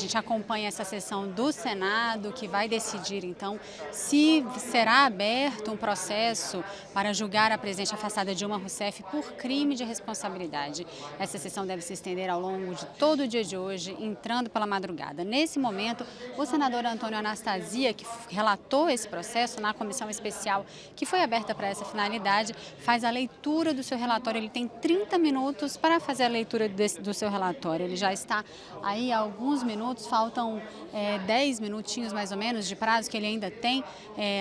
gente acompanha essa sessão do Senado, que vai decidir, então, se será aberto um processo para julgar a presidente afastada Dilma Rousseff por crime de responsabilidade. Essa sessão deve se estender ao longo de todo o dia de hoje, entrando pela madrugada. Nesse momento, o senador Antônio Anastasia, que relatou esse processo na comissão especial que foi aberta para essa finalidade, faz a leitura do seu relatório. Ele tem 30 minutos para fazer a leitura do seu relatório. Ele já está aí há alguns minutos, faltam 10 minutinhos mais ou menos de prazo que ele ainda tem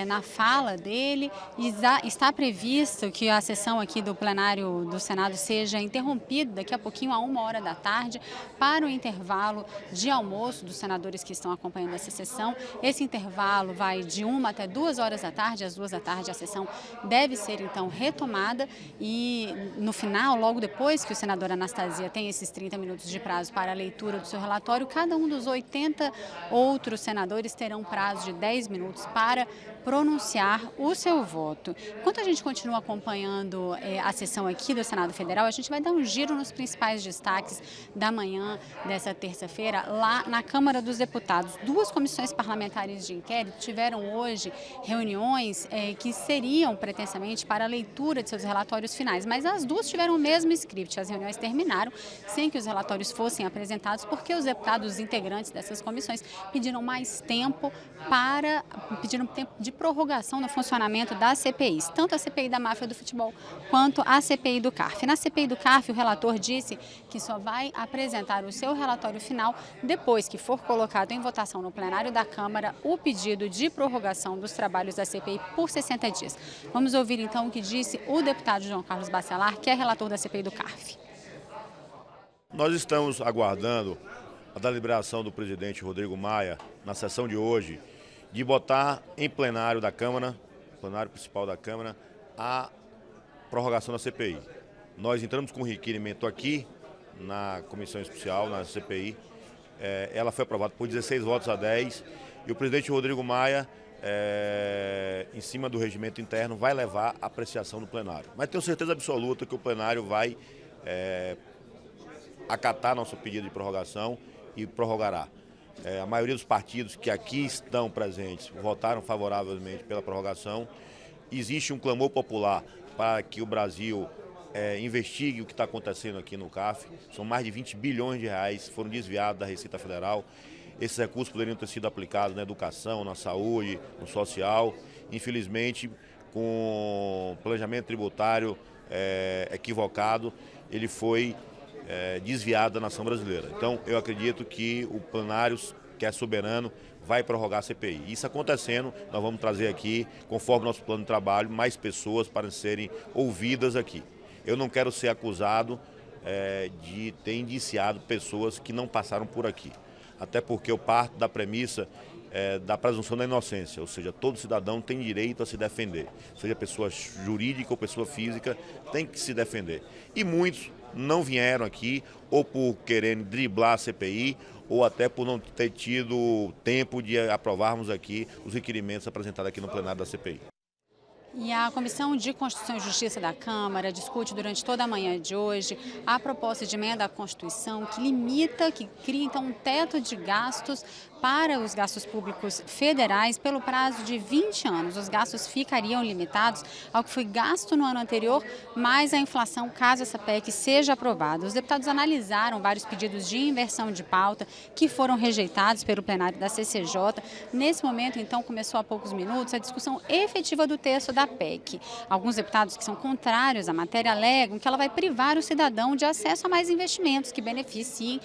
na fala dele. E está previsto que a sessão aqui do plenário do Senado seja interrompida daqui a pouquinho, a 1h da tarde, para o intervalo de almoço dos senadores que estão acompanhando essa sessão. Esse intervalo vai de 1 até 2 horas da tarde, às 2 da tarde a sessão deve ser então retomada e no final, logo depois que o senador Anastasia tem esses 30 minutos de prazo para a leitura do seu relatório, cada um dos 80 outros senadores terão prazo de 10 minutos para pronunciar o seu voto. Enquanto a gente continua acompanhando a sessão aqui do Senado Federal, a gente vai dar um giro nos principais destaques da manhã dessa terça-feira lá na Câmara dos Deputados. Duas comissões parlamentares de inquérito tiveram hoje reuniões que seriam pretensamente para a leitura de seus relatórios finais, mas as duas tiveram o mesmo script. As reuniões terminaram sem que os relatórios fossem apresentados porque os deputados integrantes dessas comissões pediram mais tempo pediram tempo de prorrogação no funcionamento das CPIs, tanto a CPI da máfia do futebol quanto a CPI do CARF. Na CPI do CARF, o relator disse que só vai apresentar o seu relatório final depois que for colocado em votação no plenário da Câmara o pedido de prorrogação dos trabalhos da CPI por 60 dias. Vamos ouvir então o que disse o deputado João Carlos Bacelar, que é relator da CPI do CARF. Nós estamos aguardando a deliberação do presidente Rodrigo Maia na sessão de hoje de botar em plenário da Câmara, plenário principal da Câmara, a prorrogação da CPI. Nós entramos com um requerimento aqui na comissão especial, na CPI, ela foi aprovada por 16 votos a 10 e o presidente Rodrigo Maia, em cima do regimento interno, vai levar a apreciação do plenário. Mas tenho certeza absoluta que o plenário vai acatar nosso pedido de prorrogação e prorrogará. A maioria dos partidos que aqui estão presentes votaram favoravelmente pela prorrogação. Existe um clamor popular para que o Brasil investigue o que está acontecendo aqui no CARF. São mais de 20 bilhões de reais que foram desviados da Receita Federal. Esses recursos poderiam ter sido aplicados na educação, na saúde, no social. Infelizmente, com planejamento tributário equivocado, ele foi desviado da nação brasileira. Então, eu acredito que o plenário, que é soberano, vai prorrogar a CPI. Isso acontecendo, nós vamos trazer aqui, conforme nosso plano de trabalho, mais pessoas para serem ouvidas aqui. Eu não quero ser acusado de ter indiciado pessoas que não passaram por aqui. Até porque eu parto da premissa da presunção da inocência, ou seja, todo cidadão tem direito a se defender, seja pessoa jurídica ou pessoa física, tem que se defender. E muitos não vieram aqui ou por quererem driblar a CPI ou até por não ter tido tempo de aprovarmos aqui os requerimentos apresentados aqui no plenário da CPI. E a Comissão de Constituição e Justiça da Câmara discute durante toda a manhã de hoje a proposta de emenda à Constituição que cria então um teto de gastos para os gastos públicos federais pelo prazo de 20 anos. Os gastos ficariam limitados ao que foi gasto no ano anterior, mais a inflação, caso essa PEC seja aprovada. Os deputados analisaram vários pedidos de inversão de pauta que foram rejeitados pelo plenário da CCJ. Nesse momento, então, começou há poucos minutos a discussão efetiva do texto da PEC. Alguns deputados que são contrários à matéria alegam que ela vai privar o cidadão de acesso a mais investimentos que beneficiem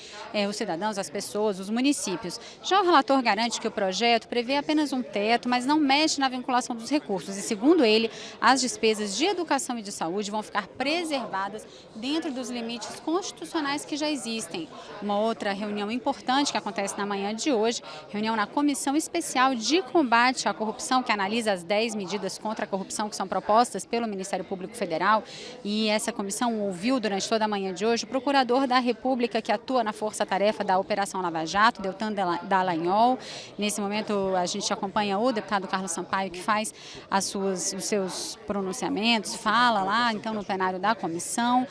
os cidadãos, as pessoas, os municípios. Já o relator garante que o projeto prevê apenas um teto, mas não mexe na vinculação dos recursos. E, segundo ele, as despesas de educação e de saúde vão ficar preservadas dentro dos limites constitucionais que já existem. Uma outra reunião importante que acontece na manhã de hoje, reunião na Comissão Especial de Combate à Corrupção, que analisa as 10 medidas contra a corrupção corrupção que são propostas pelo Ministério Público Federal, e essa comissão ouviu durante toda a manhã de hoje o procurador da República que atua na força-tarefa da Operação Lava Jato, Deltan Dallagnol. Nesse momento a gente acompanha o deputado Carlos Sampaio, que faz os seus pronunciamentos, fala lá então no plenário da comissão.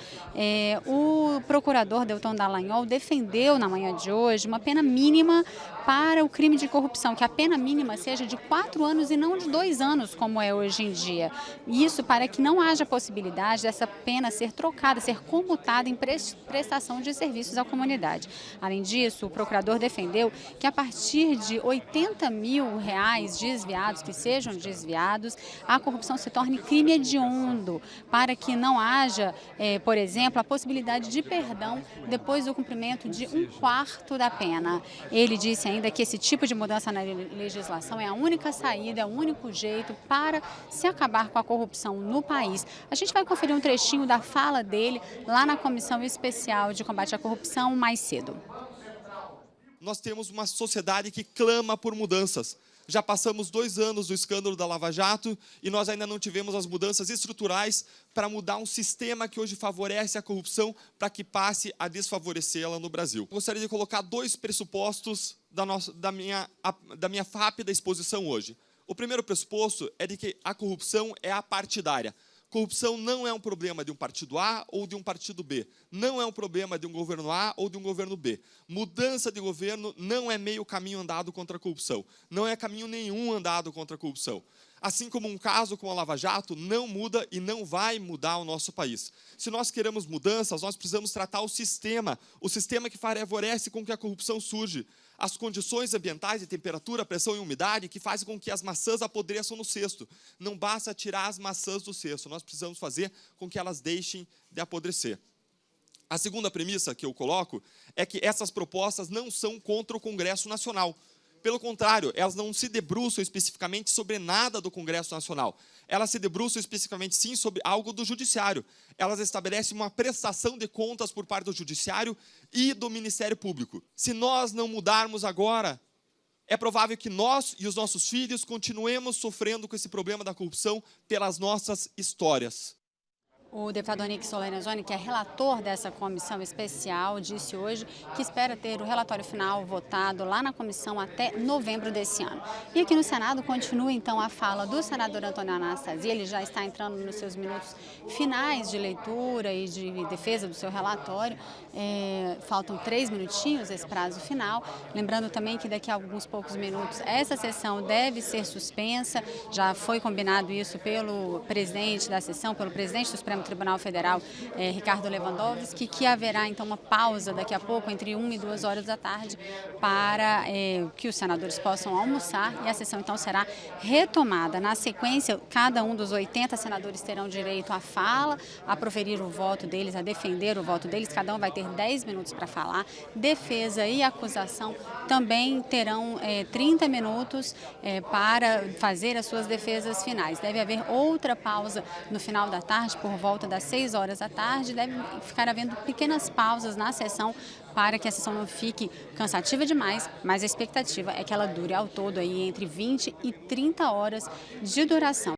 O procurador Deltan Dallagnol defendeu na manhã de hoje uma pena mínima para o crime de corrupção, que a pena mínima seja de 4 anos e não de 2 anos, como é hoje em dia. Isso para que não haja possibilidade dessa pena ser trocada, ser comutada em prestação de serviços à comunidade. Além disso, o procurador defendeu que a partir de R$80 mil desviados, que sejam desviados, a corrupção se torne crime hediondo, para que não haja, por exemplo, a possibilidade de perdão depois do cumprimento de 1/4 da pena. Ele disse ainda que esse tipo de mudança na legislação é a única saída, é o único jeito para se acabar com a corrupção no país. A gente vai conferir um trechinho da fala dele lá na Comissão Especial de Combate à Corrupção mais cedo. Nós temos uma sociedade que clama por mudanças. Já passamos 2 anos do escândalo da Lava Jato e nós ainda não tivemos as mudanças estruturais para mudar um sistema que hoje favorece a corrupção para que passe a desfavorecê-la no Brasil. Gostaria de colocar 2 pressupostos da minha rápida exposição hoje. O primeiro pressuposto é de que a corrupção é apartidária. Corrupção não é um problema de um partido A ou de um partido B. Não é um problema de um governo A ou de um governo B. Mudança de governo não é meio caminho andado contra a corrupção. Não é caminho nenhum andado contra a corrupção. Assim como um caso como a Lava Jato não muda e não vai mudar o nosso país. Se nós queremos mudanças, nós precisamos tratar o sistema que favorece com que a corrupção surge. As condições ambientais de temperatura, pressão e umidade que fazem com que as maçãs apodreçam no cesto. Não basta tirar as maçãs do cesto, nós precisamos fazer com que elas deixem de apodrecer. A segunda premissa que eu coloco é que essas propostas não são contra o Congresso Nacional. Pelo contrário, elas não se debruçam especificamente sobre nada do Congresso Nacional. Elas se debruçam especificamente, sim, sobre algo do Judiciário. Elas estabelecem uma prestação de contas por parte do Judiciário e do Ministério Público. Se nós não mudarmos agora, é provável que nós e os nossos filhos continuemos sofrendo com esse problema da corrupção pelas nossas histórias. O deputado Onyx Lorenzoni, que é relator dessa comissão especial, disse hoje que espera ter o relatório final votado lá na comissão até novembro desse ano. E aqui no Senado continua então a fala do senador Antônio Anastasia. Ele já está entrando nos seus minutos finais de leitura e de defesa do seu relatório. Faltam 3 minutinhos esse prazo final. Lembrando também que daqui a alguns poucos minutos essa sessão deve ser suspensa. Já foi combinado isso pelo presidente da sessão, pelo presidente do Supremo Tribunal Federal, Ricardo Lewandowski, que haverá então uma pausa daqui a pouco, entre 1 e 2 horas da tarde, para que os senadores possam almoçar, e a sessão então será retomada. Na sequência, cada um dos 80 senadores terão direito à fala, a proferir o voto deles, a defender o voto deles. Cada um vai ter 10 minutos para falar. Defesa e acusação também terão 30 minutos para fazer as suas defesas finais. Deve haver outra pausa no final da tarde, por volta das 6 horas da tarde. Deve ficar havendo pequenas pausas na sessão para que a sessão não fique cansativa demais, mas a expectativa é que ela dure ao todo aí entre 20 e 30 horas de duração.